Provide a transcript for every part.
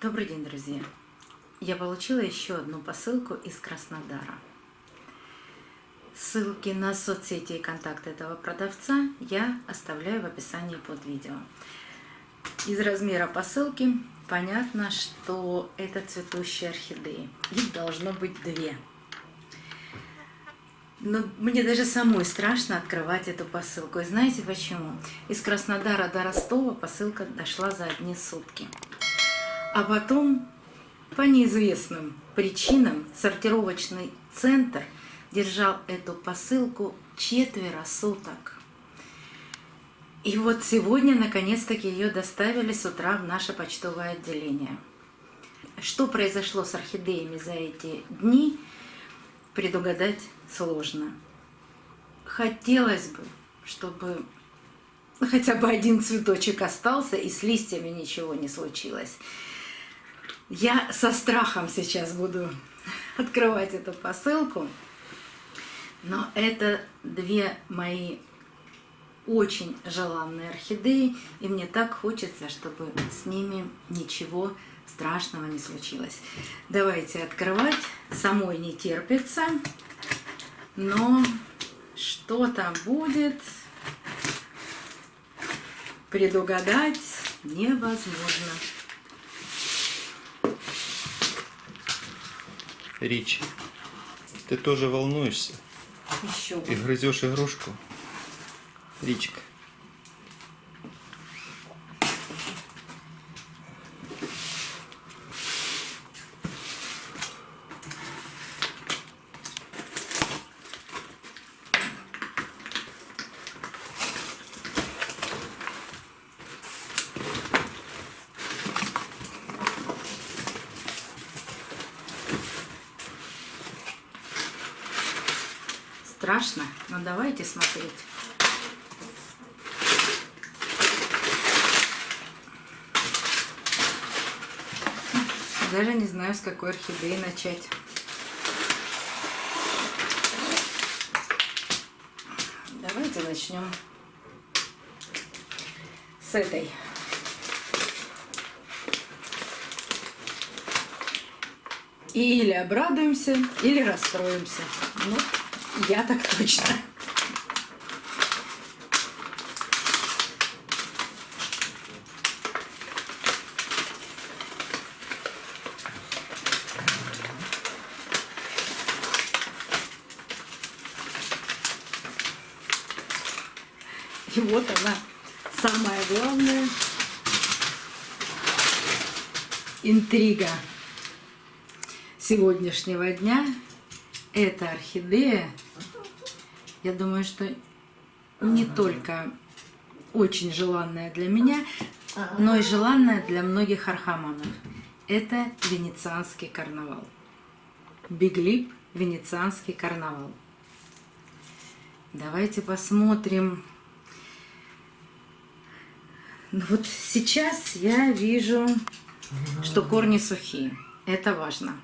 Добрый день, друзья! Я получила еще одну посылку из Краснодара. Ссылки на соцсети и контакты этого продавца я оставляю в описании под видео. Из размера посылки понятно, что это цветущие орхидеи. Их должно быть две. Но мне даже самой страшно открывать эту посылку. И знаете почему? Из Краснодара до Ростова посылка дошла за одни сутки. А потом, по неизвестным причинам, сортировочный центр держал эту посылку 4 суток. И вот сегодня, наконец-таки, ее доставили с утра в наше почтовое отделение. Что произошло с орхидеями за эти дни, предугадать сложно. Хотелось бы, чтобы хотя бы один цветочек остался и с листьями ничего не случилось. Я со страхом сейчас буду открывать эту посылку, но это две мои очень желанные орхидеи, и мне так хочется, чтобы с ними ничего страшного не случилось. Давайте открывать. Самой не терпится, но что там будет, предугадать невозможно. Рич, ты тоже волнуешься? Еще. И грызешь игрушку? Ричка. Страшно, но давайте смотреть. Даже не знаю, с какой орхидеи начать. Давайте начнем с этой. И или обрадуемся, или расстроимся. Ну, я так точно. И вот она, самая главная интрига сегодняшнего дня. Эта орхидея, я думаю, что не только очень желанная для меня, но и желанная для многих архаманов. Это венецианский карнавал. Биглип венецианский карнавал. Давайте посмотрим. Вот сейчас я вижу, что корни сухие. Это важно.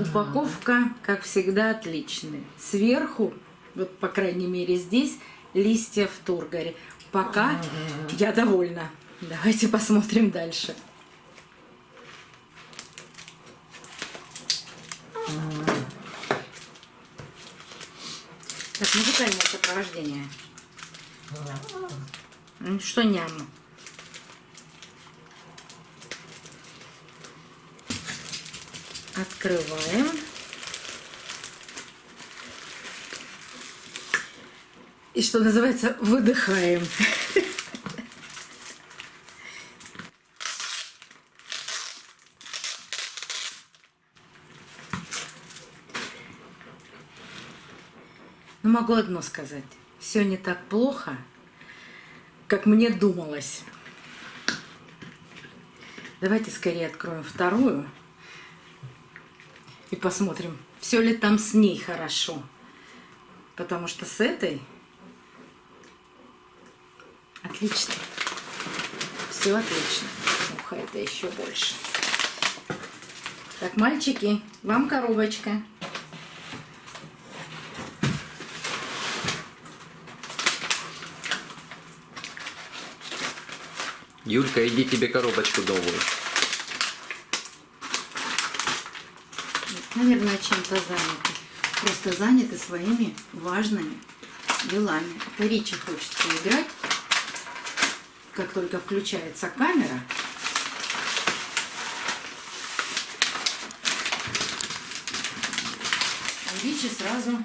Упаковка, как всегда, отличная. Сверху, вот по крайней мере здесь, листья в тургоре. Пока я довольна. Давайте посмотрим дальше. Так, музыкальное сопровождение. Ну что, ням? Открываем. И, что называется, выдыхаем. Но могу одно сказать. Все не так плохо, как мне думалось. Давайте скорее откроем вторую. И посмотрим, все ли там с ней хорошо. Потому что с этой отлично. Все отлично. Ух, это еще больше. Так, мальчики, вам коробочка. Юлька, иди тебе коробочку новую. Наверное, чем-то заняты. Просто заняты своими важными делами. Это Ричи хочется играть. Как только включается камера, у Ричи сразу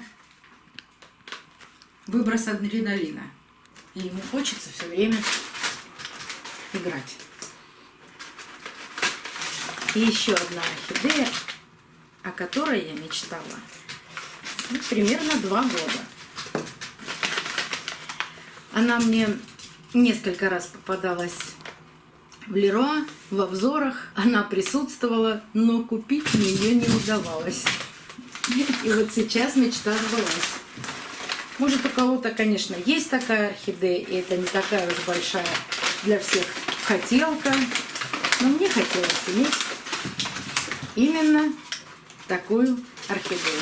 выброс адреналина. И ему хочется все время играть. И еще одна орхидея, о которой я мечтала примерно 2 года. Она мне несколько раз попадалась в Леруа, в обзорах. Она присутствовала, но купить мне ее не удавалось. И вот сейчас мечта сбылась. Может, у кого-то, конечно, есть такая орхидея, и это не такая уж большая для всех хотелка. Но мне хотелось иметь именно такую орхидею.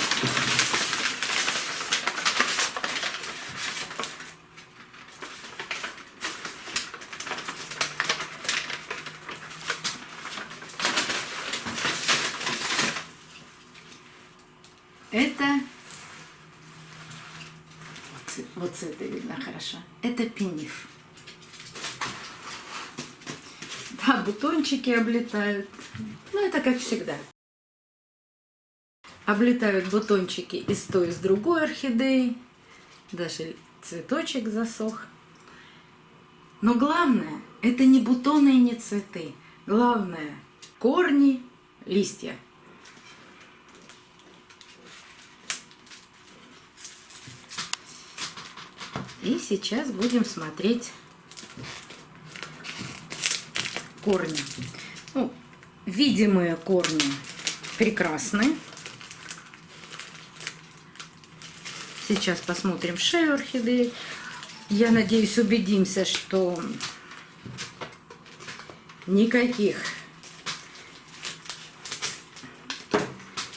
Это вот цветы видно хорошо. Это пениф. Да, бутончики облетают. Ну, это как всегда. Облетают бутончики и с той, и с другой орхидеи. Даже цветочек засох. Но главное, это не бутоны и не цветы. Главное, корни, листья. И сейчас будем смотреть корни. Ну, видимые корни прекрасны. Сейчас посмотрим шею орхидеи. Я надеюсь, убедимся, что никаких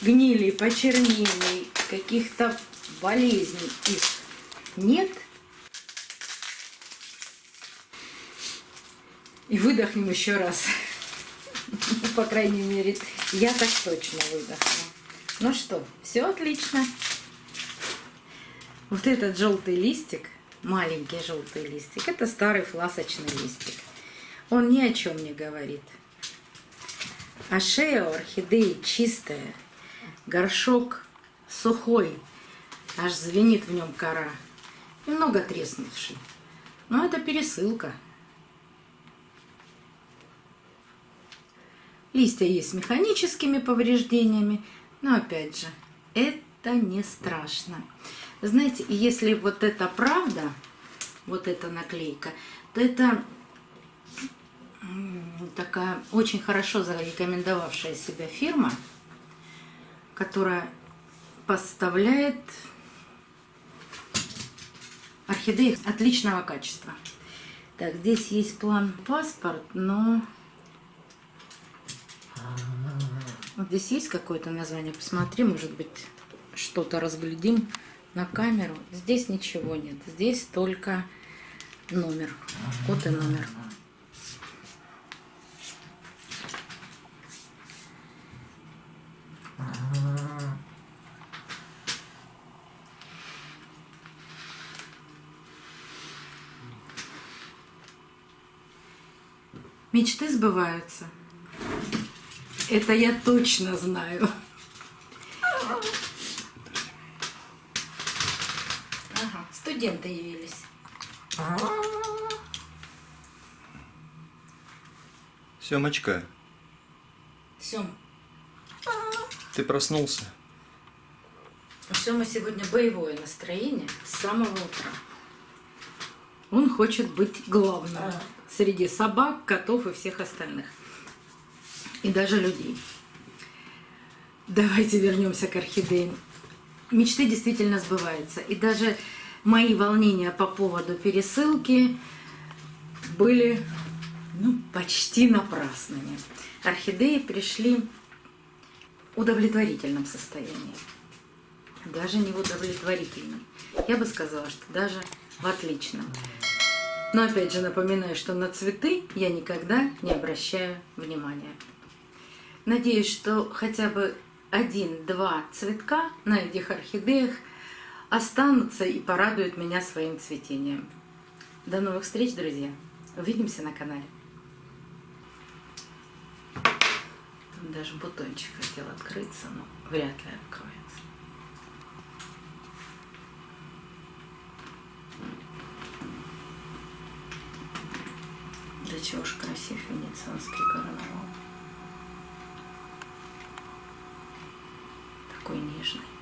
гнилей, почернений, каких-то болезней их нет. И выдохнем еще раз. По крайней мере, я так точно выдохну. Ну что, все отлично. Вот этот желтый листик, маленький желтый листик, это старый фласочный листик. Он ни о чем не говорит. А шея у орхидеи чистая, горшок сухой, аж звенит в нем кора. Немного треснувший. Но это пересылка. Листья есть с механическими повреждениями, но опять же, это не страшно. Знаете, если вот это правда, вот эта наклейка, то это такая очень хорошо зарекомендовавшая себя фирма, которая поставляет орхидеи отличного качества. Так, здесь есть план-паспорт, но вот здесь есть какое-то название. Посмотри, может быть, что-то разглядим на камеру. Здесь ничего нет. Здесь только номер. Код и номер. Мечты сбываются. Это я точно знаю. Ага, студенты явились. Семочка, Сем, ты проснулся? у Семы сегодня боевое настроение с самого утра. Он хочет быть главным среди собак, котов и всех остальных. И даже людей. Давайте вернемся к орхидеям. Мечты действительно сбываются. И даже мои волнения по поводу пересылки были почти напрасными. Орхидеи пришли в удовлетворительном состоянии. Даже не в удовлетворительном. Я бы сказала, что даже в отличном. Но опять же напоминаю, что на цветы я никогда не обращаю внимания. Надеюсь, что хотя бы 1-2 цветка на этих орхидеях останутся и порадуют меня своим цветением. До новых встреч, друзья! Увидимся на канале. Там даже бутончик хотел открыться, но вряд ли откроется. Да чего ж красив венецианский карнавал. Такой нежный.